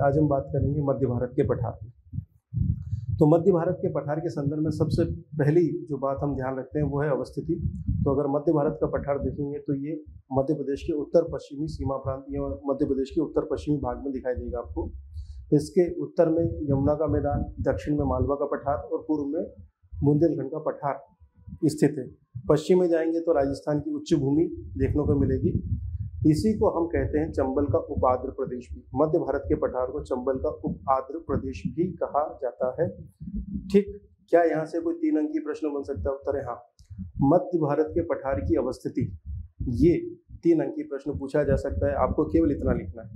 आज हम बात करेंगे मध्य भारत के पठार। तो मध्य भारत के पठार के संदर्भ में सबसे पहली जो बात हम ध्यान रखते हैं वो है अवस्थिति। तो अगर मध्य भारत का पठार देखेंगे तो ये मध्य प्रदेश के उत्तर पश्चिमी सीमा प्रांत या मध्य प्रदेश के उत्तर पश्चिमी भाग में दिखाई देगा आपको। इसके उत्तर में यमुना का मैदान, दक्षिण में मालवा का पठार और पूर्व में बुंदेलखंड का पठार स्थित है। पश्चिम में जाएंगे तो राजस्थान की उच्च भूमि देखने को मिलेगी। इसी को हम कहते हैं चंबल का उप आर्द्र प्रदेश भी। मध्य भारत के पठार को चंबल का उप आर्द्र प्रदेश भी कहा जाता है। ठीक, क्या यहाँ से कोई 3 अंकीय प्रश्न बन सकता है? उत्तर है हाँ। मध्य भारत के पठार की अवस्थिति, ये 3 अंकीय प्रश्न पूछा जा सकता है। आपको केवल इतना लिखना है,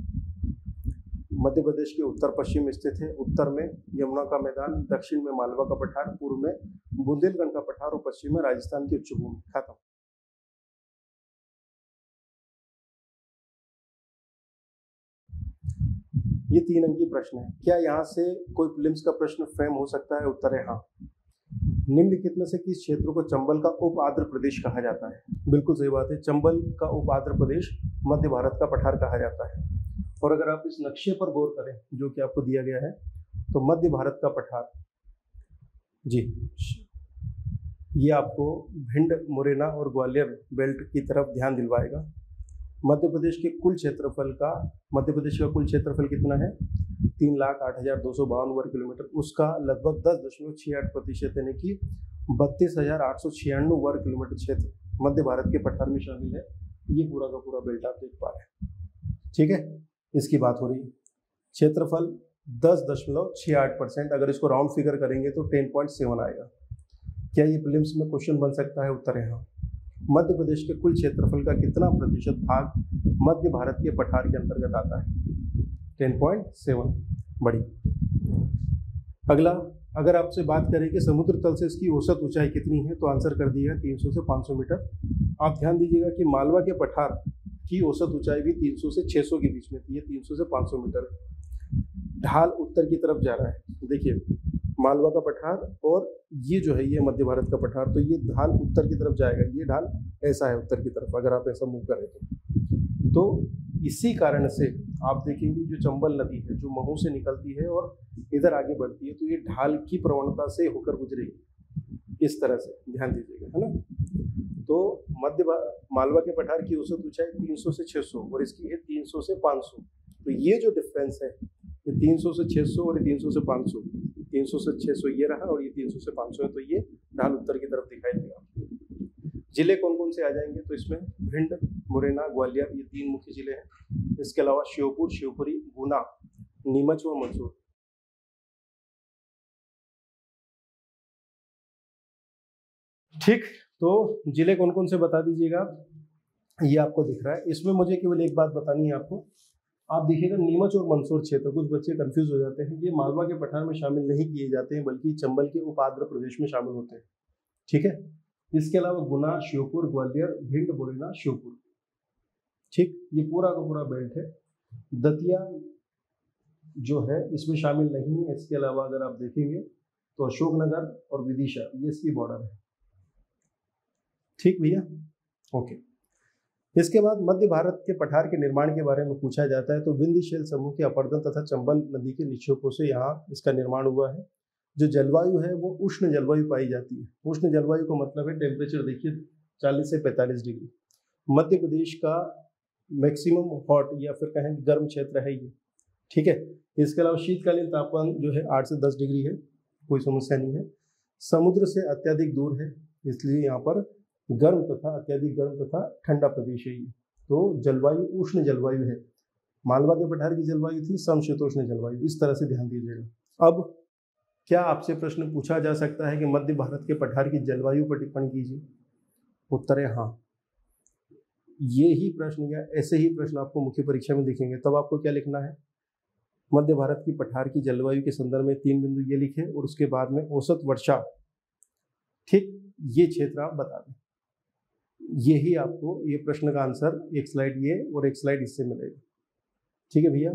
मध्य प्रदेश के उत्तर पश्चिम में स्थित है। उत्तर में यमुना का मैदान, दक्षिण में मालवा का पठार, पूर्व में बुंदेलखंड का पठार और पश्चिम में राजस्थान की उच्च भूमि। खत्म। ये 3 अंकीय प्रश्न है। क्या यहाँ से कोई प्रीलिम्स का प्रश्न फ्रेम हो सकता है? उत्तर है हाँ। निम्नलिखित में से किस क्षेत्र को चंबल का उप आर्द्र प्रदेश कहा जाता है? बिल्कुल सही बात है, चंबल का उप आर्द्र प्रदेश मध्य भारत का पठार कहा जाता है। और अगर आप इस नक्शे पर गौर करें जो कि आपको दिया गया है, तो मध्य भारत का पठार जी, ये आपको भिंड, मुरैना और ग्वालियर बेल्ट की तरफ ध्यान दिलवाएगा। मध्य प्रदेश के कुल क्षेत्रफल का, मध्य प्रदेश का कुल क्षेत्रफल कितना है? 3,08,252 वर्ग किलोमीटर। उसका लगभग 10.68% यानी कि 32,896 वर्ग किलोमीटर क्षेत्र मध्य भारत के पठार में शामिल है। ये पूरा का पूरा बेल्ट आप देख पा रहे हैं। ठीक है, इसकी बात हो रही है। क्षेत्रफल 10.68%, अगर इसको राउंड फिगर करेंगे तो 10.7 आएगा। क्या ये प्रीलिम्स में क्वेश्चन बन सकता है? उत्तर है हाँ। मध्य प्रदेश के कुल क्षेत्रफल का कितना प्रतिशत भाग मध्य भारत के पठार के अंतर्गत आता है? 10.7। बड़ी। अगला, अगर आपसे बात करें कि समुद्र तल से इसकी औसत ऊंचाई कितनी है, तो आंसर कर दिया 300 से 500 मीटर। आप ध्यान दीजिएगा कि मालवा के पठार की औसत ऊंचाई भी 300 से 600 के बीच में थी। ये 300 से 500 मीटर है। ढाल उत्तर की तरफ जा रहा है। देखिए, मालवा का पठार और ये जो है ये मध्य भारत का पठार, तो ये ढाल उत्तर की तरफ जाएगा। ये ढाल ऐसा है उत्तर की तरफ, अगर आप ऐसा मूव करें तो इसी कारण से आप देखेंगे जो चंबल नदी है जो महू से निकलती है और इधर आगे बढ़ती है, तो ये ढाल की प्रवणता से होकर गुजरेगी इस तरह से। ध्यान दीजिएगा, है ना। तो मालवा के पठार की औसत ऊंचाई 300 से 600 और इसकी है 300 से 500। तो ये जो डिफरेंस है, ये 300 से 600 और 300 से 500, 300 से 600 ये रहा और ये 300 से 500 है। तो ये ढाल उत्तर की तरफ दिखाई देगा। जिले कौन कौन से आ जाएंगे? तो इसमें भिंड, मुरैना, ग्वालियर, ये 3 मुख्य जिले हैं। इसके अलावा श्योपुर, शिवपुरी, गुना, नीमच व मंदसौर। ठीक, तो जिले कौन कौन से बता दीजिएगा। ये आपको दिख रहा है। इसमें मुझे केवल एक बात बतानी है आपको। आप देखिएगा नीमच और मंदसौर क्षेत्र, कुछ बच्चे कंफ्यूज हो जाते हैं, ये मालवा के पठार में शामिल नहीं किए जाते हैं बल्कि चंबल के उप आर्द्र प्रदेश में शामिल होते हैं। ठीक है, इसके अलावा गुना, श्योपुर, ग्वालियर, भिंड, मुरैना, श्योपुर। ठीक, ये पूरा का पूरा बेल्ट है। दतिया जो है इसमें शामिल नहीं है। इसके अलावा अगर आप देखेंगे तो अशोकनगर और विदिशा, ये इसकी बॉर्डर है। ठीक भैया, ओके। इसके बाद मध्य भारत के पठार के निर्माण के बारे में पूछा जाता है, तो विंध्य शैल समूह के अपरदन तथा चंबल नदी के निक्षेपों से यहाँ इसका निर्माण हुआ है। जो जलवायु है वो उष्ण जलवायु पाई जाती है। उष्ण जलवायु का मतलब है टेम्परेचर देखिए 40 से 45 डिग्री। मध्य प्रदेश का मैक्सिमम हॉट या फिर कहें गर्म क्षेत्र है ये। ठीक है, इसके अलावा शीतकालीन तापमान जो है 8 से 10 डिग्री है, कोई समस्या नहीं है। समुद्र से अत्यधिक दूर है, इसलिए यहाँ पर गर्म तथा अत्यधिक गर्म तथा ठंडा प्रदेश है ये। तो जलवायु उष्ण जलवायु है। मालवा के पठार की जलवायु थी समशीतोष्ण जलवायु। इस तरह से ध्यान दीजिएगा। अब क्या आपसे प्रश्न पूछा जा सकता है कि मध्य भारत के पठार की जलवायु पर टिप्पणी कीजिए? उत्तर है हाँ। ये ही प्रश्न या ऐसे ही प्रश्न आपको मुख्य परीक्षा में दिखेंगे। तब आपको क्या लिखना है? मध्य भारत की पठार की जलवायु के संदर्भ में 3 बिंदु ये लिखे और उसके बाद में औसत वर्षा। ठीक, ये क्षेत्र आप बता दें। यही आपको ये प्रश्न का आंसर, एक स्लाइड ये और एक स्लाइड इससे मिलेगा। ठीक है भैया।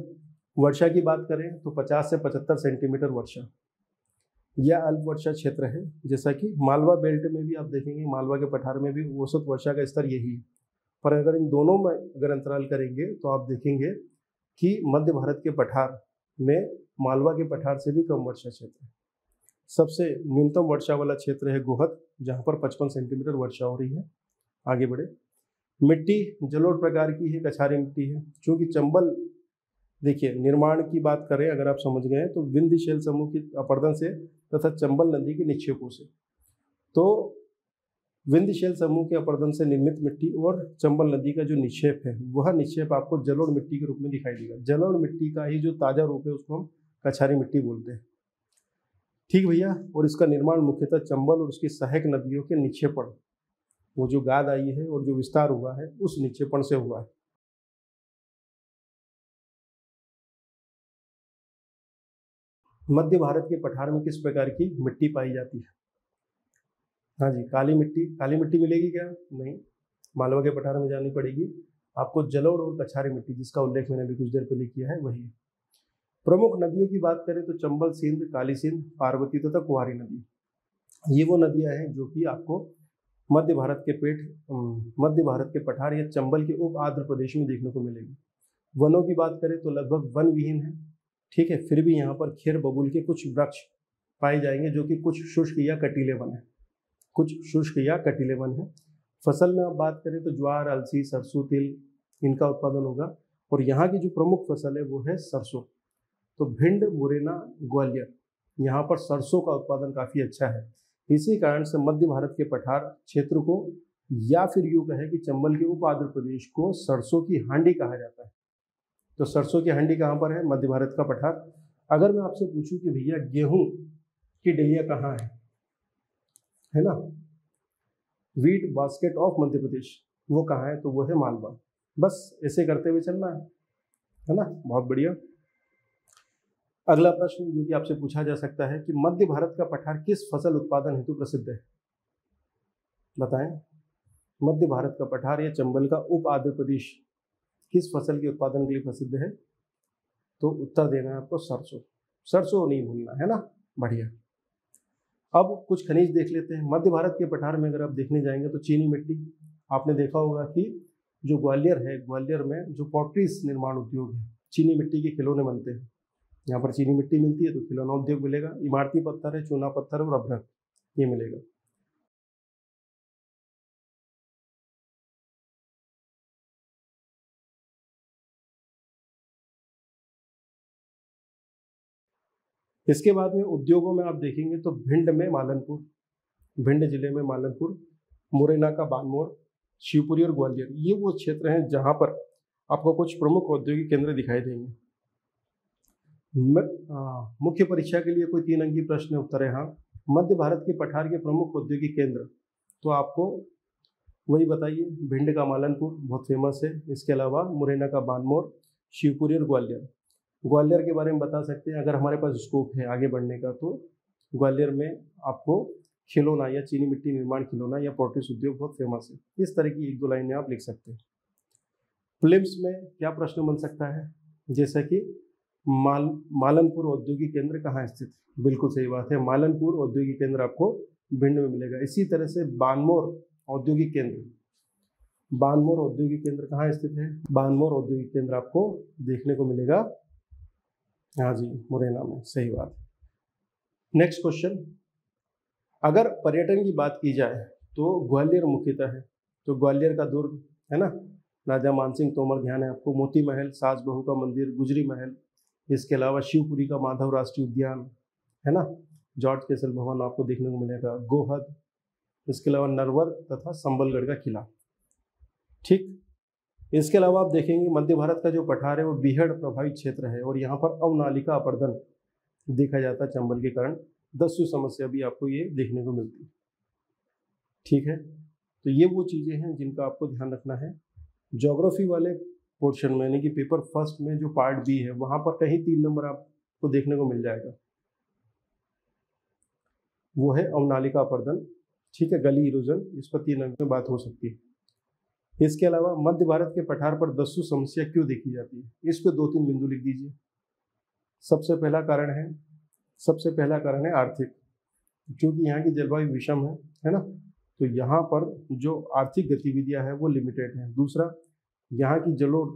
वर्षा की बात करें तो 50 से 75 सेंटीमीटर वर्षा, यह अल्प वर्षा क्षेत्र है। जैसा कि मालवा बेल्ट में भी आप देखेंगे, मालवा के पठार में भी औसत वर्षा का स्तर यही है। पर अगर इन दोनों में अगर अंतराल करेंगे तो आप देखेंगे कि मध्य भारत के पठार में मालवा के पठार से भी कम वर्षा क्षेत्र है। सबसे न्यूनतम वर्षा वाला क्षेत्र है गोहद, जहाँ पर 55 सेंटीमीटर वर्षा हो रही है। आगे बढ़े। मिट्टी जलोढ़ प्रकार की है, कछारी मिट्टी है। चूंकि चंबल, देखिए निर्माण की बात करें अगर आप समझ गए तो विंध्यशैल समूह की अपरदन से तथा चंबल नदी के निक्षेपों से, तो विंध्यशैल समूह के अपरदन से निर्मित मिट्टी और चंबल नदी का जो निक्षेप है वह निक्षेप आपको जलोढ़ मिट्टी के रूप में दिखाई देगा। जलोढ़ मिट्टी का ही जो ताजा रूप है उसको हम कछारी मिट्टी बोलते हैं। ठीक भैया। और इसका निर्माण मुख्यतः चंबल और उसकी सहायक नदियों के निक्षेपण, वो जो गाद आई है और जो विस्तार हुआ है उस निक्षेपण से हुआ है। मध्य भारत के पठार में किस प्रकार की मिट्टी पाई जाती है? हाँ जी, काली मिट्टी। काली मिट्टी मिलेगी क्या? नहीं, मालवा के पठार में जानी पड़ेगी आपको। जलोढ़ और कछारी मिट्टी, जिसका उल्लेख मैंने अभी कुछ देर पहले किया है, वही है। प्रमुख नदियों की बात करें तो चंबल सिंध, काली सिंध, पार्वती तथा कुंवारी नदी, ये वो नदियां हैं जो कि आपको मध्य भारत के पठार या चंबल के उप आंध्र प्रदेश में देखने को मिलेगी। वनों की बात करें तो लगभग वन विहीन है, ठीक है। फिर भी यहाँ पर खेर बबूल के कुछ वृक्ष पाए जाएंगे जो कि कुछ शुष्क या कटीले वन है, फसल में आप बात करें तो ज्वार, अलसी, सरसों, तिल, इनका उत्पादन होगा। और यहाँ की जो प्रमुख फसल है वो है सरसों। तो भिंड, मुरैना, ग्वालियर, यहाँ पर सरसों का उत्पादन काफ़ी अच्छा है। इसी कारण से मध्य भारत के पठार क्षेत्र को, या फिर यूँ कहें कि चंबल के उप आंध्र प्रदेश को सरसों की हांडी कहा जाता है। तो सरसों की हांडी कहाँ पर है? मध्य भारत का पठार। अगर मैं आपसे पूछूं कि भैया गेहूं की डलिया कहाँ है ना, wheat basket of Madhya Pradesh, वो कहाँ है? तो वो है मालवा। बस ऐसे करते हुए चलना है ना। बहुत बढ़िया। अगला प्रश्न जो कि आपसे पूछा जा सकता है कि मध्य भारत का पठार किस फसल उत्पादन हेतु प्रसिद्ध है? बताएं। मध्य भारत का पठार या चंबल का उप आंध्र प्रदेश किस फसल के उत्पादन के लिए प्रसिद्ध है? तो उत्तर देना है आपको सरसों। सरसों नहीं भूलना है ना। बढ़िया। अब कुछ खनिज देख लेते हैं। मध्य भारत के पठार में अगर आप देखने जाएंगे तो चीनी मिट्टी, आपने देखा होगा कि जो ग्वालियर है, ग्वालियर में जो पॉटरीज निर्माण उद्योग है, चीनी मिट्टी के खिलौने बनते हैं। यहाँ पर चीनी मिट्टी मिलती है तो खिलौना उद्योग मिलेगा। इमारती पत्थर है, चूना पत्थर और अभ्रक, ये मिलेगा। इसके बाद में उद्योगों में आप देखेंगे तो भिंड में मालनपुर, भिंड जिले में मालनपुर, मुरैना का बानमोर, शिवपुरी और ग्वालियर, ये वो क्षेत्र हैं जहां पर आपको कुछ प्रमुख औद्योगिक केंद्र दिखाई देंगे। मुख्य परीक्षा के लिए कोई 3 अंकीय प्रश्न उत्तर है। हाँ, मध्य भारत के पठार के प्रमुख औद्योगिक केंद्र, तो आपको वही बताइए। भिंड का मालनपुर बहुत फेमस है, इसके अलावा मुरैना का बानमोर, शिवपुरी और ग्वालियर। ग्वालियर के बारे में बता सकते हैं, अगर हमारे पास स्कोप है आगे बढ़ने का तो ग्वालियर में आपको खिलौना या चीनी मिट्टी निर्माण खिलौना या पॉटरीज उद्योग बहुत फेमस है। इस तरह की 1-2 लाइनें आप लिख सकते हैं। प्रीलिम्स में क्या प्रश्न बन सकता है, जैसा कि मालनपुर औद्योगिक केंद्र कहाँ स्थित है? बिल्कुल सही बात है, मालनपुर औद्योगिक केंद्र आपको भिंड में मिलेगा। इसी तरह से बानमोर औद्योगिक केंद्र, बानमोर औद्योगिक केंद्र कहाँ स्थित है? बानमोर औद्योगिक केंद्र आपको देखने को मिलेगा, हाँ जी, मुरैना में। सही बात। नेक्स्ट क्वेश्चन, अगर पर्यटन की बात की जाए तो ग्वालियर मुख्यतः है। तो ग्वालियर का दुर्ग है ना, राजा मानसिंह तोमर ध्यान है आपको, मोती महल, सास बहू का मंदिर, गुजरी महल, इसके अलावा शिवपुरी का माधव राष्ट्रीय उद्यान है ना, जॉर्ज केसल भवन आपको देखने को मिलेगा, गोहद, इसके अलावा नरवर तथा संबलगढ़ का किला। ठीक। इसके अलावा आप देखेंगे मध्य भारत का जो पठार है वो बीहड़ प्रभावित क्षेत्र है और यहाँ पर अवनालिका अपर्दन देखा जाता है चंबल के कारण। दस्यु समस्या भी आपको ये देखने को मिलती है। ठीक है, तो ये वो चीज़ें हैं जिनका आपको ध्यान रखना है। ज्योग्राफी वाले पोर्शन में यानी कि पेपर फर्स्ट में जो पार्ट बी है वहाँ पर कहीं 3 नंबर आपको देखने को मिल जाएगा, वो है अवनालिका अपर्दन। ठीक है, गली इरोजन, इस पर 3 अंक में बात हो सकती है। इसके अलावा मध्य भारत के पठार पर दस्यु समस्या क्यों देखी जाती है, इस पर 2-3 बिंदु लिख दीजिए। सबसे पहला कारण है आर्थिक, क्योंकि यहाँ की जलवायु विषम है ना, तो यहाँ पर जो आर्थिक गतिविधियाँ हैं वो लिमिटेड हैं। दूसरा, यहाँ की जलोढ़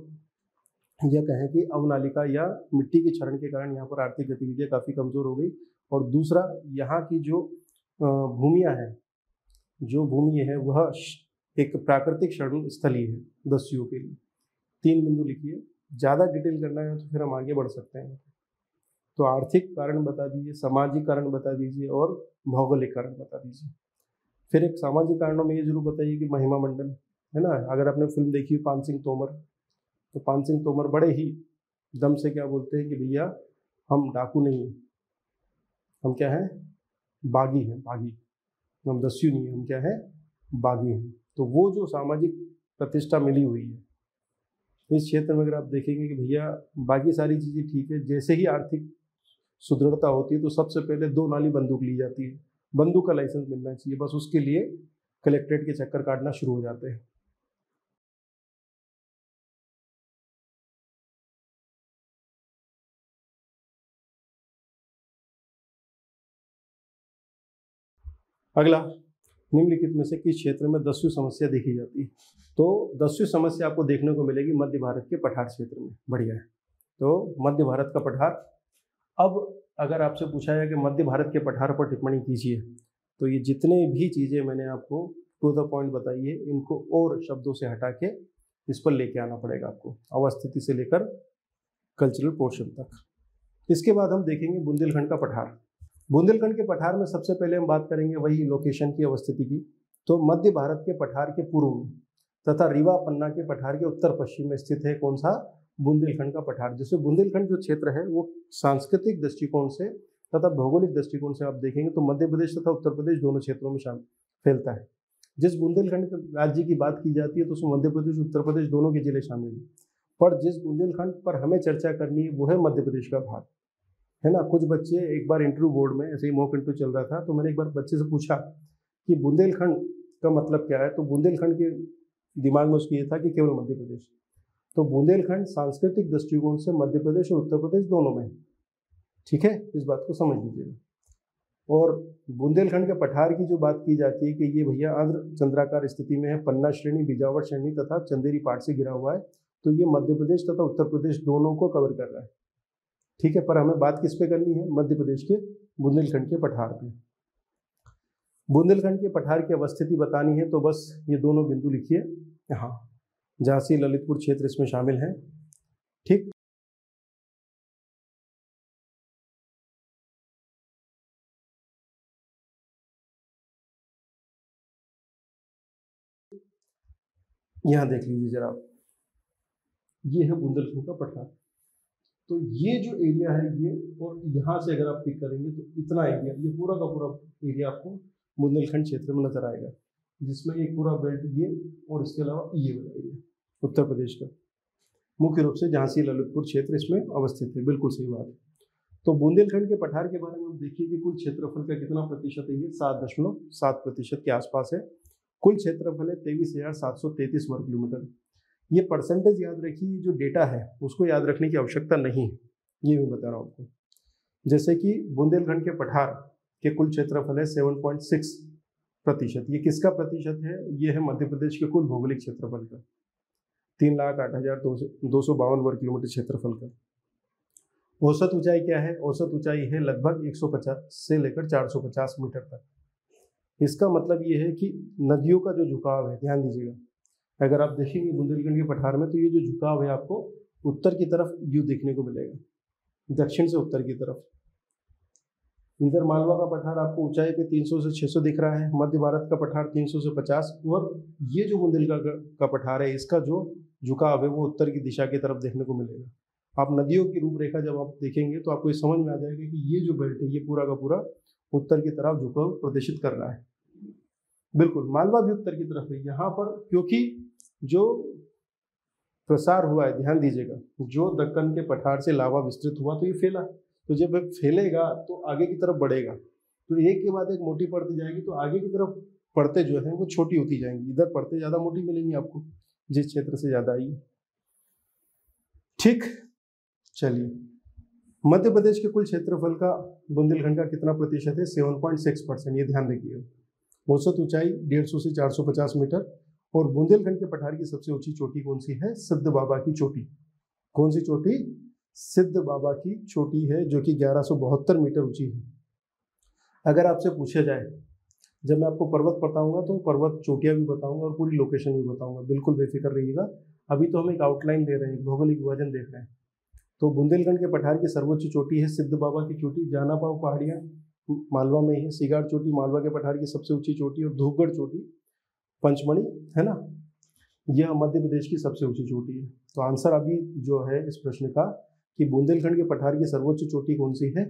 या कहें कि अवनालिका या मिट्टी के क्षरण के कारण यहाँ पर आर्थिक गतिविधियाँ काफ़ी कमज़ोर हो गई। और दूसरा, यहाँ की जो भूमियाँ हैं, जो भूमि है वह एक प्राकृतिक क्षरण स्थली है दस्युओं के लिए। 3 बिंदु लिखिए। ज़्यादा डिटेल करना है तो फिर हम आगे बढ़ सकते हैं। तो आर्थिक कारण बता दीजिए, सामाजिक कारण बता दीजिए और भौगोलिक कारण बता दीजिए। फिर एक सामाजिक कारणों में ये जरूर बताइए कि महिमा मंडन है ना। अगर आपने फिल्म देखी है पान सिंह तोमर, तो पान सिंह तोमर बड़े ही दम से क्या बोलते हैं कि भैया हम डाकू नहीं हैं, हम क्या हैं, बागी हैं, बागी, हम दस्यु नहीं हैं, हम क्या है, बागी हैं। तो वो जो सामाजिक प्रतिष्ठा मिली हुई है इस क्षेत्र में, अगर आप देखेंगे कि भैया बाकी सारी चीज़ें ठीक है, जैसे ही आर्थिक सुदृढ़ता होती है तो सबसे पहले 2 नाली बंदूक ली जाती है। बंदूक का लाइसेंस मिलना चाहिए, बस उसके लिए कलेक्ट्रेट के चक्कर काटना शुरू हो जाते हैं। अगला, निम्नलिखित में से किस क्षेत्र में दस्यु समस्या देखी जाती है? तो दस्यु समस्या आपको देखने को मिलेगी मध्य भारत के पठार क्षेत्र में। बढ़िया है। तो मध्य भारत का पठार। अब अगर आपसे पूछा जाए कि मध्य भारत के पठार पर टिप्पणी कीजिए, तो ये जितने भी चीज़ें मैंने आपको टू द पॉइंट बताई है, इनको और शब्दों से हटा के इस पर लेके आना पड़ेगा आपको, अवस्थिति से लेकर कल्चरल पोर्शन तक। इसके बाद हम देखेंगे बुंदेलखंड का पठार। बुंदेलखंड के पठार में सबसे पहले हम बात करेंगे वही लोकेशन की, अवस्थिति की। तो मध्य भारत के पठार के पूर्व में तथा रीवा पन्ना के पठार के उत्तर पश्चिम में स्थित है कौन सा? बुंदेलखंड का पठार। जैसे बुंदेलखंड जो क्षेत्र है वो सांस्कृतिक दृष्टिकोण से तथा भौगोलिक दृष्टिकोण से आप देखेंगे तो मध्य प्रदेश तथा उत्तर प्रदेश दोनों क्षेत्रों में शामिल फैलता है। जिस बुंदेलखंड राज्य की बात की जाती है तो उसमें मध्य प्रदेश उत्तर प्रदेश दोनों के जिले शामिल हैं, पर जिस बुंदेलखंड पर हमें चर्चा करनी है वो है मध्य प्रदेश का भाग, है ना। कुछ बच्चे, एक बार इंटरव्यू बोर्ड में ऐसे ही मॉक इंटरव्यू चल रहा था तो मैंने एक बार बच्चे से पूछा कि बुंदेलखंड का मतलब क्या है, तो बुंदेलखंड के दिमाग में उसकी ये था कि केवल मध्य प्रदेश। तो बुंदेलखंड सांस्कृतिक दृष्टिकोण से मध्य प्रदेश और उत्तर प्रदेश दोनों में, ठीक है, इस बात को समझ लीजिएगा। और बुंदेलखंड के पठार की जो बात की जाती है कि ये भैया आंध्र चंद्राकार स्थिति में है, पन्ना श्रेणी, बीजावर श्रेणी तथा चंदेरी पाट से घिरा हुआ है, तो ये मध्य प्रदेश तथा उत्तर प्रदेश दोनों को कवर कर रहा है, ठीक है। पर हमें बात किस पे करनी है? मध्य प्रदेश के बुंदेलखंड के पठार पे। बुंदेलखंड के पठार की अवस्थिति बतानी है तो बस ये दोनों बिंदु लिखिए यहाँ, झांसी ललितपुर क्षेत्र इसमें शामिल है, ठीक। यहाँ देख लीजिए जरा, ये है बुंदेलखंड का पठार। तो ये जो एरिया है ये, और यहाँ से अगर आप पिक करेंगे तो इतना एरिया, ये पूरा का पूरा एरिया आपको बुंदेलखंड क्षेत्र में नजर आएगा, जिसमें एक पूरा बेल्ट ये और इसके अलावा ये वाला एरिया उत्तर प्रदेश का, मुख्य रूप से झांसी ललितपुर क्षेत्र इसमें अवस्थित है। बिल्कुल सही बात है। तो बुंदेलखंड के पठार के बारे में हम देखिए कि कुल क्षेत्रफल का कितना प्रतिशत है, ये 7.7% के आसपास है। कुल क्षेत्रफल है 23,733 वर्ग किलोमीटर। ये परसेंटेज याद रखिए, जो डेटा है उसको याद रखने की आवश्यकता नहीं है, ये मैं बता रहा हूँ आपको। जैसे कि बुंदेलखंड के पठार के कुल क्षेत्रफल है 7.6%। ये किसका प्रतिशत है? ये है मध्य प्रदेश के कुल भौगोलिक क्षेत्रफल का, 3,08,252 वर्ग किलोमीटर क्षेत्रफल का। औसत ऊंचाई क्या है? औसत ऊंचाई है लगभग 150 से लेकर 450 मीटर तक। इसका मतलब ये है कि नदियों का जो झुकाव है, ध्यान दीजिएगा, अगर आप देखेंगे बुंदेलखंड के पठार में तो ये जो झुकाव है आपको उत्तर की तरफ यू देखने को मिलेगा, दक्षिण से उत्तर की तरफ। इधर मालवा का पठार आपको ऊंचाई पे 300 से 600 दिख रहा है, मध्य भारत का पठार 300 से 50, और ये जो बुंदेलखंड का पठार है इसका जो झुकाव है वो उत्तर की दिशा की तरफ देखने को मिलेगा। आप नदियों की रूपरेखा जब आप देखेंगे तो आपको ये समझ में आ जाएगा कि ये जो बेल्ट है ये पूरा का पूरा उत्तर की तरफ झुकाव प्रदर्शित कर रहा है। बिल्कुल, मालवा भी उत्तर की तरफ है यहाँ पर, क्योंकि जो प्रसार हुआ है, ध्यान दीजिएगा, जो दक्कन के पठार से लावा विस्तृत हुआ तो ये फैला, तो जब फैलेगा तो आगे की तरफ बढ़ेगा, तो एक के बाद एक मोटी पड़ती जाएगी, तो आगे की तरफ पड़ते जो है वो छोटी होती जाएंगी, इधर पड़ते ज्यादा मोटी मिलेंगी आपको जिस क्षेत्र से ज्यादा आई, ठीक। चलिए, मध्य प्रदेश के कुल क्षेत्रफल का बुंदेलखंड का कितना प्रतिशत है? 7.6%। ये ध्यान रखिए। औसत ऊंचाई 150 से 450 मीटर, और बुंदेलखंड के पठार की सबसे ऊंची चोटी कौन सी है? सिद्ध बाबा की चोटी। कौन सी चोटी? सिद्ध बाबा की चोटी है, जो कि 1172 मीटर ऊंची है। अगर आपसे पूछा जाए, जब मैं आपको पर्वत बताऊंगा तो पर्वत चोटियां भी बताऊंगा और पूरी लोकेशन भी बताऊंगा, बिल्कुल बेफिक्र रहिएगा। अभी तो हम एक आउटलाइन ले रहे हैं, भौगोलिक विभाजन देख रहे हैं। तो बुंदेलखंड के पठार की सर्वोच्च चोटी है सिद्ध बाबा की चोटी। जाना पाव पहाड़ियाँ मालवा में ही है। सिगाड़ चोटी मालवा के पठार की सबसे ऊंची चोटी, और धूपगढ़ चोटी पंचमढ़ी है ना, यह मध्य प्रदेश की सबसे ऊंची चोटी है। तो आंसर अभी जो है इस प्रश्न का कि बुंदेलखंड के पठार की सर्वोच्च चोटी कौन सी है,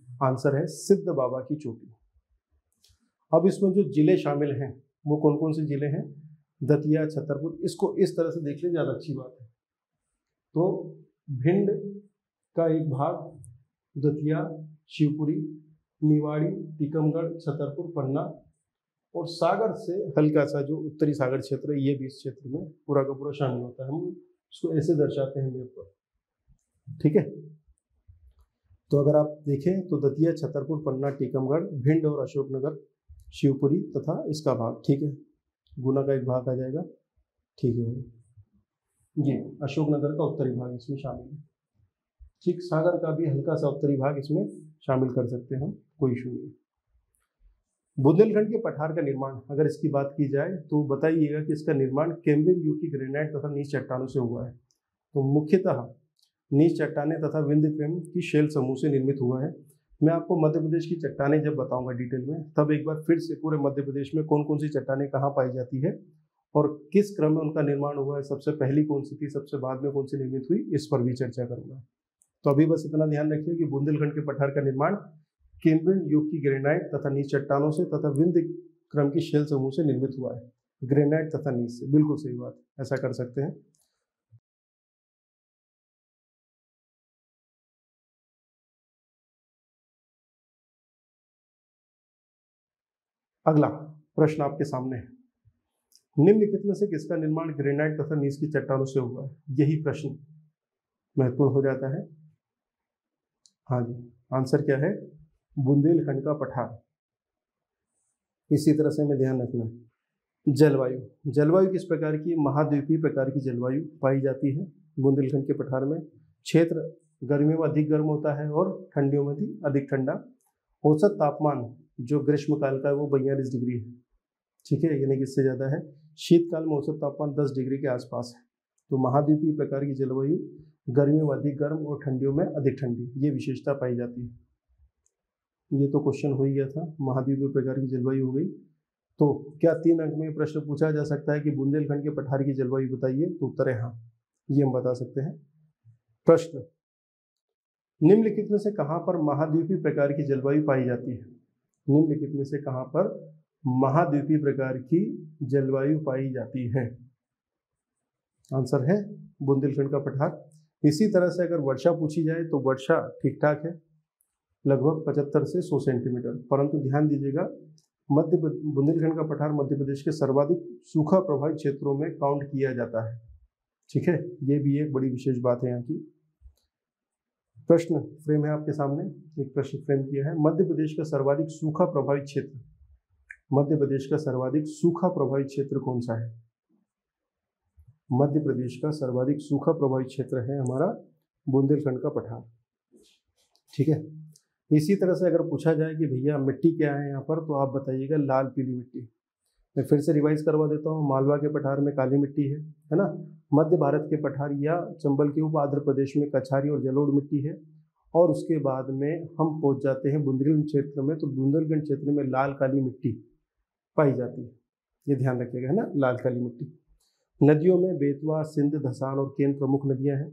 आंसर है सिद्ध बाबा की चोटी। अब इसमें जो जिले शामिल हैं वो कौन कौन से जिले हैं? दतिया, छतरपुर। इसको इस तरह से देख ले, ज़्यादा अच्छी बात है। तो भिंड का एक भाग, दतिया, शिवपुरी, निवाड़ी, टीकमगढ़, छतरपुर, पन्ना, और सागर से हल्का सा जो उत्तरी सागर क्षेत्र है, ये भी इस क्षेत्र में पूरा का पूरा शामिल होता है। हम इसको ऐसे दर्शाते हैं मेरे पर, ठीक है। तो अगर आप देखें तो दतिया, छतरपुर, पन्ना, टीकमगढ़, भिंड और अशोकनगर, शिवपुरी तथा इसका भाग, ठीक है। गुना का एक भाग आ जाएगा, ठीक है। ये अशोकनगर का उत्तरी भाग इसमें शामिल है, ठीक। सागर का भी हल्का सा उत्तरी भाग इसमें शामिल कर सकते हैं हम, कोई इशू नहीं। बुंदेलखंड के पठार का निर्माण अगर इसकी बात की जाए तो बताइएगा कि इसका निर्माण कैम्ब्रियन युग की ग्रेनाइट तथा नीच चट्टानों से हुआ है। तो मुख्यतः नीच चट्टानें तथा विंध्यक्रम की शेल समूह से निर्मित हुआ है। मैं आपको मध्य प्रदेश की चट्टानें जब बताऊंगा डिटेल में, तब एक बार फिर से पूरे मध्य प्रदेश में कौन कौन सी चट्टानें कहाँ पाई जाती है और किस क्रम में उनका निर्माण हुआ है, सबसे पहली कौन सी थी, सबसे बाद में कौन सी निर्मित हुई, इस पर भी चर्चा करूंगा। तो अभी बस इतना ध्यान रखिए कि बुंदेलखंड के पठार का निर्माण कैम्ब्रियन युग की ग्रेनाइट तथा नीच चट्टानों से तथा विंध्य क्रम की शेल समूह से निर्मित हुआ है। ग्रेनाइट तथा नीच से, बिल्कुल सही बात, ऐसा कर सकते हैं। अगला प्रश्न आपके सामने है, निम्नलिखित में से किसका निर्माण ग्रेनाइट तथा नीच की चट्टानों से हुआ है? यही प्रश्न महत्वपूर्ण हो जाता है। हाँ जी, आंसर क्या है? बुंदेलखंड का पठार। इसी तरह से हमें ध्यान रखना है। जलवायु, जलवायु किस प्रकार की? महाद्वीपीय प्रकार की जलवायु पाई जाती है बुंदेलखंड के पठार में। क्षेत्र गर्मियों में अधिक गर्म होता है और ठंडियों में भी अधिक ठंडा। औसत तापमान जो ग्रीष्म काल का है वो 42 डिग्री है, ठीक है, यानी कि इससे ज़्यादा है। शीतकाल में औसत तापमान 10 डिग्री के आसपास है। तो महाद्वीपीय प्रकार की जलवायु गर्मियों में अधिक गर्म और ठंडियों में अधिक ठंडी, ये विशेषता पाई जाती है। ये तो क्वेश्चन हो ही गया था, महाद्वीपीय प्रकार की जलवायु हो गई। तो क्या 3 अंक में प्रश्न पूछा जा सकता है कि बुंदेलखंड के पठार की जलवायु बताइए? तो उत्तर है हाँ, ये हम बता सकते हैं। प्रश्न, निम्नलिखित में से कहां पर महाद्वीपीय प्रकार की जलवायु पाई जाती है? निम्नलिखित में से कहां पर महाद्वीपीय प्रकार की जलवायु पाई जाती है? आंसर है बुंदेलखंड का पठार। इसी तरह से अगर वर्षा पूछी जाए तो वर्षा ठीक ठाक है, लगभग 75 से 100 सेंटीमीटर। परंतु ध्यान दीजिएगा, बुंदेलखंड का पठार मध्य प्रदेश के सर्वाधिक सूखा प्रभावित क्षेत्रों में काउंट किया जाता है, ठीक है। ये भी एक बड़ी विशेष बात है यहाँ की। प्रश्न फ्रेम है आपके सामने, एक प्रश्न फ्रेम किया है। मध्य प्रदेश का सर्वाधिक सूखा प्रभावित क्षेत्र, मध्य प्रदेश का सर्वाधिक सूखा प्रभावित क्षेत्र कौन सा है? मध्य प्रदेश का सर्वाधिक सूखा प्रभावित क्षेत्र है हमारा बुंदेलखंड का पठार, ठीक है। इसी तरह से अगर पूछा जाए कि भैया मिट्टी क्या है यहाँ पर, तो आप बताइएगा लाल पीली मिट्टी। मैं फिर से रिवाइज करवा देता हूँ, मालवा के पठार में काली मिट्टी है ना। मध्य भारत के पठार या चंबल के उप आंध्र प्रदेश में कछारी और जलोढ़ मिट्टी है। और उसके बाद में हम पहुँच जाते हैं बुंदेलखंड क्षेत्र में, तो बुंदेलखंड क्षेत्र में लाल काली मिट्टी पाई जाती है, ये ध्यान रखिएगा, है ना, लाल काली मिट्टी। नदियों में बेतवा, सिंध, धसान और केन प्रमुख नदियाँ हैं।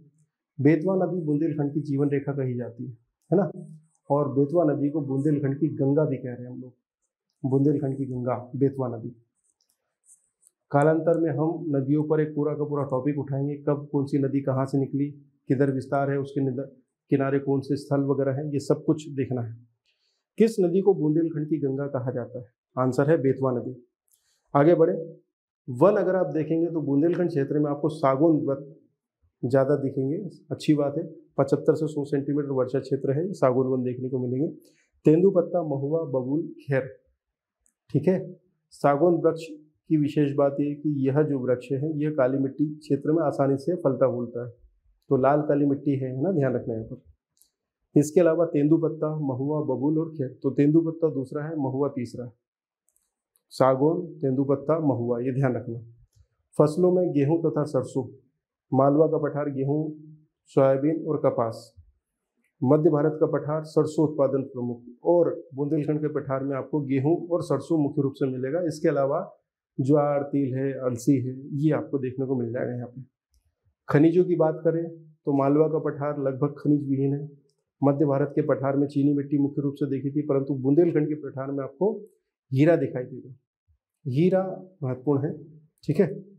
बेतवा नदी बुंदेलखंड की जीवन रेखा कही जाती है ना। और बेतवा नदी को बुंदेलखंड की गंगा भी कह रहे हैं हम लोग, बुंदेलखंड की गंगा बेतवा नदी। कालांतर में हम नदियों पर एक पूरा का पूरा टॉपिक उठाएंगे, कब कौन सी नदी कहाँ से निकली, किधर विस्तार है, उसके किनारे कौन से स्थल वगैरह हैं, ये सब कुछ देखना है। किस नदी को बुंदेलखंड की गंगा कहा जाता है? आंसर है बेतवा नदी। आगे बढ़े, वन अगर आप देखेंगे तो बुंदेलखंड क्षेत्र में आपको सागौन वृक्ष ज़्यादा दिखेंगे, अच्छी बात है। 75 से 100 सेंटीमीटर वर्षा क्षेत्र है, सागौन वन देखने को मिलेंगे। तेंदुपत्ता, महुआ, बबूल, खेर, ठीक है। सागौन वृक्ष की विशेष बात यह कि यह जो वृक्ष है यह काली मिट्टी क्षेत्र में आसानी से फलता फूलता है। तो लाल काली मिट्टी है ना, ध्यान रखना यहाँ पर। इसके अलावा तेंदुपत्ता, महुआ, बबूल और खेत। तो तेंदुपत्ता दूसरा है, महुआ तीसरा है। सागौन, तेंदुपत्ता, महुआ, ये ध्यान रखना। फसलों में गेहूं तथा सरसों, मालवा का पठार गेहूं, सोयाबीन और कपास। मध्य भारत का पठार सरसों उत्पादन प्रमुख, और बुंदेलखंड के पठार में आपको गेहूं और सरसों मुख्य रूप से मिलेगा। इसके अलावा ज्वार, तिल है, अलसी है, ये आपको देखने को मिल जाएगा यहाँ पे। खनिजों की बात करें तो मालवा का पठार लगभग खनिज विहीन है। मध्य भारत के पठार में चीनी मिट्टी मुख्य रूप से देखी थी, परंतु बुंदेलखंड के पठार में आपको हीरा दिखाई देगा। हीरा महत्वपूर्ण है, ठीक है।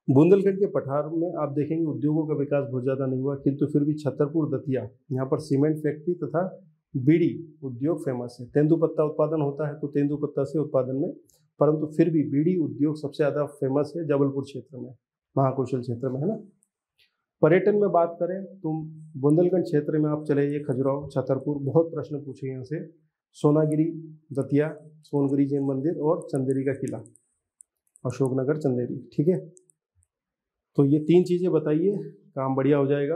बुंदेलखंड के पठार में आप देखेंगे उद्योगों का विकास बहुत ज़्यादा नहीं हुआ, किंतु फिर भी छतरपुर, दतिया, यहाँ पर सीमेंट फैक्ट्री तथा बीड़ी उद्योग फेमस है। तेंदुपत्ता उत्पादन होता है तो तेंदुपत्ता से उत्पादन में, परंतु फिर भी बीड़ी उद्योग सबसे ज़्यादा फेमस है जबलपुर क्षेत्र में, महाकौशल क्षेत्र में, है ना। पर्यटन में बात करें तो बुंदेलखंड क्षेत्र में आप चले जाइए, खजुराहो, छतरपुर, बहुत प्रश्न पूछे यहाँ से। सोनागिरी, दतिया, सोनगिरी जैन मंदिर और चंदेरी का किला, अशोकनगर, चंदेरी, ठीक है। तो ये 3 चीज़ें बताइए, काम बढ़िया हो जाएगा।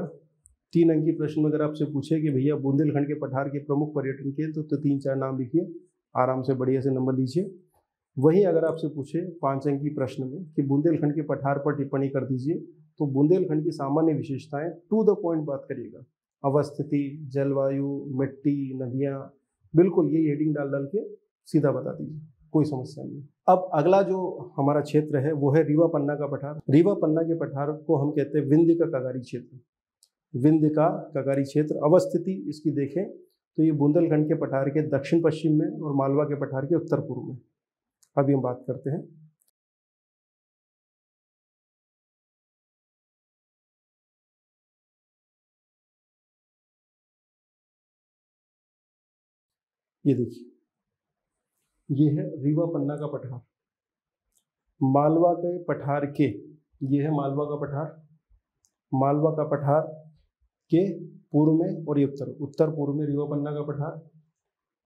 3 अंक की प्रश्न में अगर आपसे पूछे कि भैया बुंदेलखंड के पठार के प्रमुख पर्यटन के तो 3-4 नाम लिखिए, आराम से बढ़िया से नंबर लीजिए। वहीं अगर आपसे पूछे 5 अंक की प्रश्न में कि बुंदेलखंड के पठार पर टिप्पणी कर दीजिए, तो बुंदेलखंड की सामान्य विशेषताएं टू द पॉइंट बात करिएगा। अवस्थिति, जलवायु, मिट्टी, नदियाँ, बिल्कुल यही हेडिंग डाल डाल के सीधा बता दीजिए, कोई समस्या नहीं। अब अगला जो हमारा क्षेत्र है वो है रीवा पन्ना का पठार। रीवा पन्ना के पठार को हम कहते हैं विंध्य का कगारी क्षेत्र। विंध्य का कगारी क्षेत्र, अवस्थिति इसकी देखें तो ये बुंदेलखंड के पठार के दक्षिण पश्चिम में और मालवा के पठार के उत्तर पूर्व में। अभी हम बात करते हैं। ये देखिए, ये है रीवा पन्ना का पठार। मालवा के पठार के, ये है मालवा का पठार, मालवा का पठार के पूर्व में और ये उत्तर पूर्व में रीवा पन्ना का पठार।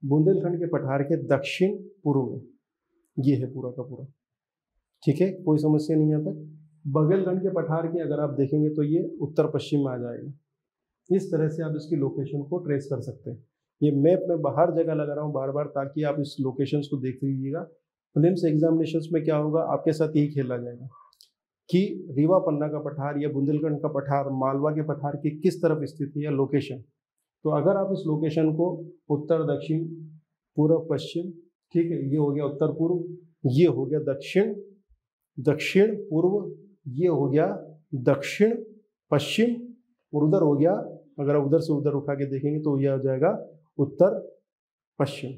बुंदेलखंड के पठार के दक्षिण पूर्व में ये है पूरा का पूरा, ठीक है, कोई समस्या नहीं यहाँ तक। बघेलखंड के पठार के अगर आप देखेंगे तो ये उत्तर पश्चिम में आ जाएगा। इस तरह से आप इसकी लोकेशन को ट्रेस कर सकते हैं। ये मैप में बाहर जगह लगा रहा हूँ बार बार, ताकि आप इस लोकेशंस को देख लीजिएगा। प्रीलिम्स एग्जामिनेशंस में क्या होगा, आपके साथ यही खेला जाएगा कि रीवा पन्ना का पठार या बुंदेलखंड का पठार मालवा के पठार की किस तरफ स्थित है या लोकेशन। तो अगर आप इस लोकेशन को उत्तर, दक्षिण, पूर्व, पश्चिम, ठीक है, ये हो गया उत्तर पूर्व, ये हो गया दक्षिण, दक्षिण पूर्व, ये हो गया दक्षिण पश्चिम, और उधर हो गया, अगर आप उधर से उधर उठा के देखेंगे तो यह हो जाएगा उत्तर पश्चिम।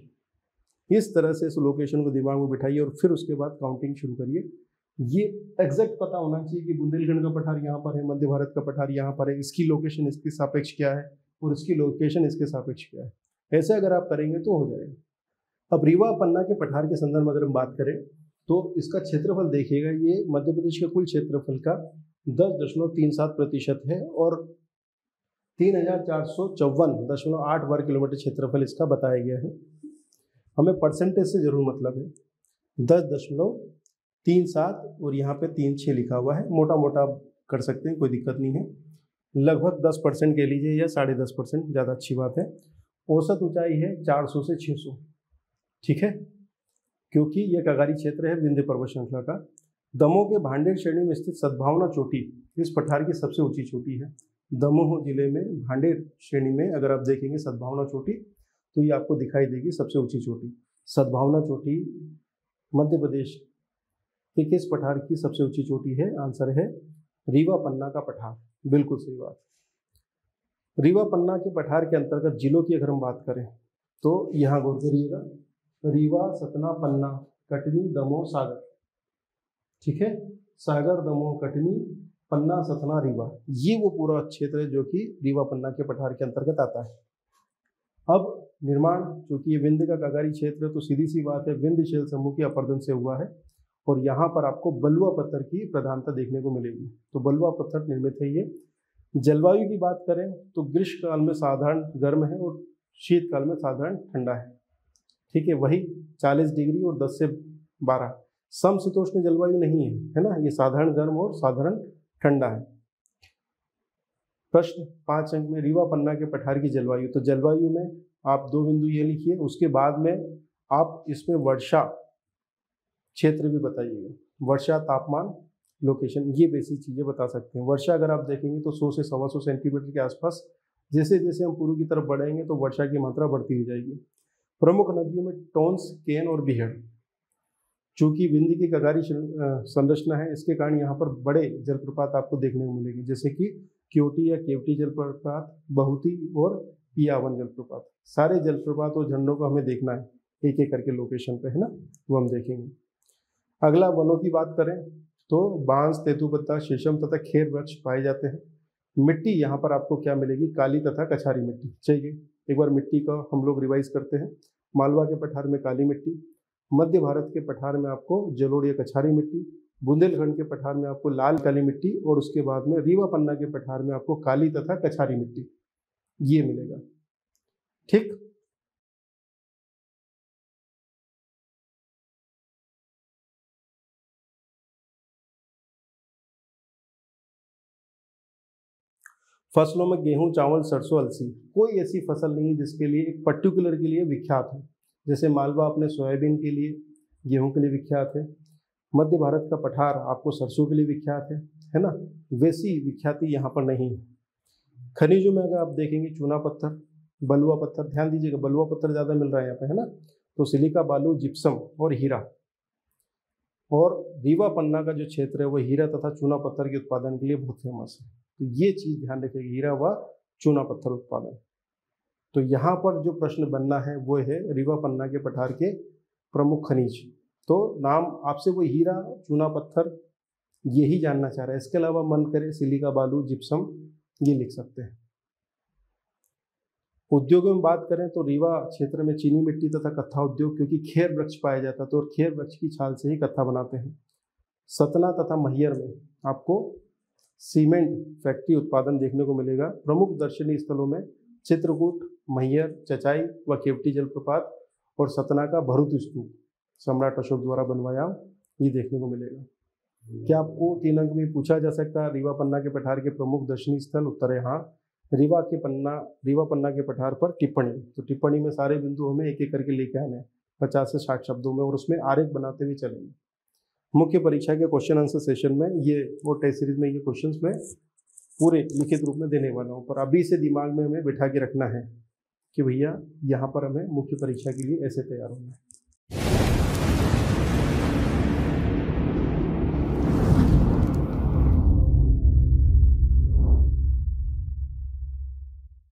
इस तरह से इस लोकेशन को दिमाग में बिठाइए और फिर उसके बाद काउंटिंग शुरू करिए। ये एग्जैक्ट पता होना चाहिए कि बुंदेलखंड का पठार यहाँ पर है, मध्य भारत का पठार यहाँ पर है, इसकी लोकेशन इसके सापेक्ष क्या है और इसकी लोकेशन इसके सापेक्ष क्या है। ऐसे अगर आप करेंगे तो हो जाएगा। अब रीवा पन्ना के पठार के संदर्भ में अगर हम बात करें तो इसका क्षेत्रफल देखिएगा, ये मध्य प्रदेश के कुल क्षेत्रफल का 10.37% है और 3454.8 वर्ग किलोमीटर क्षेत्रफल इसका बताया गया है। हमें परसेंटेज से जरूर मतलब है, 10.37 और यहाँ पे 36 लिखा हुआ है, मोटा मोटा कर सकते हैं, कोई दिक्कत नहीं है। लगभग 10% कह लीजिए या 10.5%, ज़्यादा अच्छी बात है। औसत ऊंचाई है 400 से 600, ठीक है, क्योंकि यह कगारी क्षेत्र है विंध्य पर्वत श्रृंखला का। दमोह के भांडेर श्रेणी में स्थित सद्भावना चोटी इस पठार की सबसे ऊंची चोटी है। दमोह जिले में भांडेर श्रेणी में अगर आप देखेंगे सद्भावना चोटी तो ये आपको दिखाई देगी सबसे ऊंची चोटी। सद्भावना चोटी मध्य प्रदेश के किस पठार की सबसे ऊंची चोटी है? आंसर है रीवा पन्ना का पठार, बिल्कुल सही बात। रीवा पन्ना के पठार के अंतर्गत जिलों की अगर हम बात करें तो यहाँ गौर करिएगा, रीवा, सतना, पन्ना, कटनी, दमोह, सागर, ठीक है, सागर, दमोह, कटनी, पन्ना, सतना, रीवा, ये वो पूरा क्षेत्र है जो कि रीवा पन्ना के पठार के अंतर्गत आता है। अब निर्माण, चूंकि ये विंध्य का कगारी क्षेत्र है तो सीधी सी बात है विंध्य शैल समूह के अपरदन से हुआ है और यहाँ पर आपको बलुआ पत्थर की प्रधानता देखने को मिलेगी। तो बलुआ पत्थर निर्मित है ये। जलवायु की बात करें तो ग्रीष्म काल में साधारण गर्म है और शीतकाल में साधारण ठंडा है, ठीक है, वही 40 डिग्री और 10 से 12। समशीतोष्ण जलवायु नहीं है, है ना, ये साधारण गर्म और साधारण ठंडा है। प्रश्न 5 अंक में रीवा पन्ना के पठार की जलवायु, तो जलवायु में आप 2 बिंदु ये लिखिए, उसके बाद में आप इसमें वर्षा क्षेत्र भी बताइएगा, वर्षा, तापमान, लोकेशन, ये बेसिक चीज़ें बता सकते हैं। वर्षा अगर आप देखेंगे तो 100 से 125 सेंटीमीटर के आसपास, जैसे जैसे हम पूर्व की तरफ बढ़ेंगे तो वर्षा की मात्रा बढ़ती ही जाएगी। प्रमुख नदियों में टोंस, केन और बिहड़, चूंकि विंध्य की कगारी संरचना है, इसके कारण यहाँ पर बड़े जलप्रपात आपको देखने को मिलेंगे, जैसे कि क्योटी या केवटी जलप्रपात, बहुती और पियावन जलप्रपात। सारे जलप्रपात और झरनों को हमें देखना है एक एक करके लोकेशन पे, है ना, वो हम देखेंगे। अगला वनों की बात करें तो बांस, तेतुपत्ता, शीशम तथा खेर वृक्ष पाए जाते हैं। मिट्टी यहाँ पर आपको क्या मिलेगी, काली तथा कछारी मिट्टी चाहिए। एक बार मिट्टी का हम लोग रिवाइज करते हैं। मालवा के पठार में काली मिट्टी, मध्य भारत के पठार में आपको जलोढ़ या कछारी मिट्टी, बुंदेलखंड के पठार में आपको लाल काली मिट्टी, और उसके बाद में रीवा पन्ना के पठार में आपको काली तथा कछारी मिट्टी ये मिलेगा। ठीक, फसलों में गेहूं, चावल, सरसों, अलसी, कोई ऐसी फसल नहीं जिसके लिए एक पर्टिकुलर के लिए विख्यात है। जैसे मालवा अपने सोयाबीन के लिए, गेहूं के लिए विख्यात है। मध्य भारत का पठार आपको सरसों के लिए विख्यात है ना, वैसी विख्याति यहाँ पर नहीं है। खनिजों में अगर आप देखेंगे चूना पत्थर, बलुआ पत्थर, ध्यान दीजिएगा बलुआ पत्थर ज़्यादा मिल रहा है यहाँ पे, है ना, तो सिलिका, बालू, जिप्सम और हीरा। और रीवा पन्ना का जो क्षेत्र है वो हीरा तथा चूना पत्थर के उत्पादन के लिए बहुत फेमस है, तो ये चीज़ ध्यान रखिएगा, हीरा व चूना पत्थर उत्पादन। तो यहाँ पर जो प्रश्न बनना है वो है रीवा पन्ना के पठार के प्रमुख खनिज, तो नाम आपसे वो हीरा, चूना पत्थर यही जानना चाह रहा है। इसके अलावा मन करे सिलिका, बालू, जिप्सम ये लिख सकते हैं। उद्योगों में बात करें तो रीवा क्षेत्र में चीनी मिट्टी तथा कत्था उद्योग, क्योंकि खेर वृक्ष पाया जाता है तो खेर वृक्ष की छाल से ही कत्था बनाते हैं। सतना तथा मैहर में आपको सीमेंट फैक्ट्री उत्पादन देखने को मिलेगा। प्रमुख दर्शनीय स्थलों में चित्रकूट, मैहर, चचाई व केवटी जलप्रपात और सतना का भरूत स्तूप सम्राट अशोक द्वारा बनवाया ये देखने को मिलेगा। क्या आपको 3 अंक में पूछा जा सकता है रीवा पन्ना के पठार के प्रमुख दर्शनीय स्थल? उत्तर है हाँ। रीवा पन्ना के पठार पर टिप्पणी, तो टिप्पणी में सारे बिंदु हमें एक एक करके लेके आने हैं 50 से 60 शब्दों में, और उसमें आरेख बनाते हुए चलेंगे। मुख्य परीक्षा के क्वेश्चन आंसर सेशन में ये वो टेस्ट सीरीज में ये क्वेश्चंस में पूरे लिखित रूप में देने वाला हूँ, पर अभी से दिमाग में हमें बिठा के रखना है कि भैया यहाँ पर हमें मुख्य परीक्षा के लिए ऐसे तैयार होना है।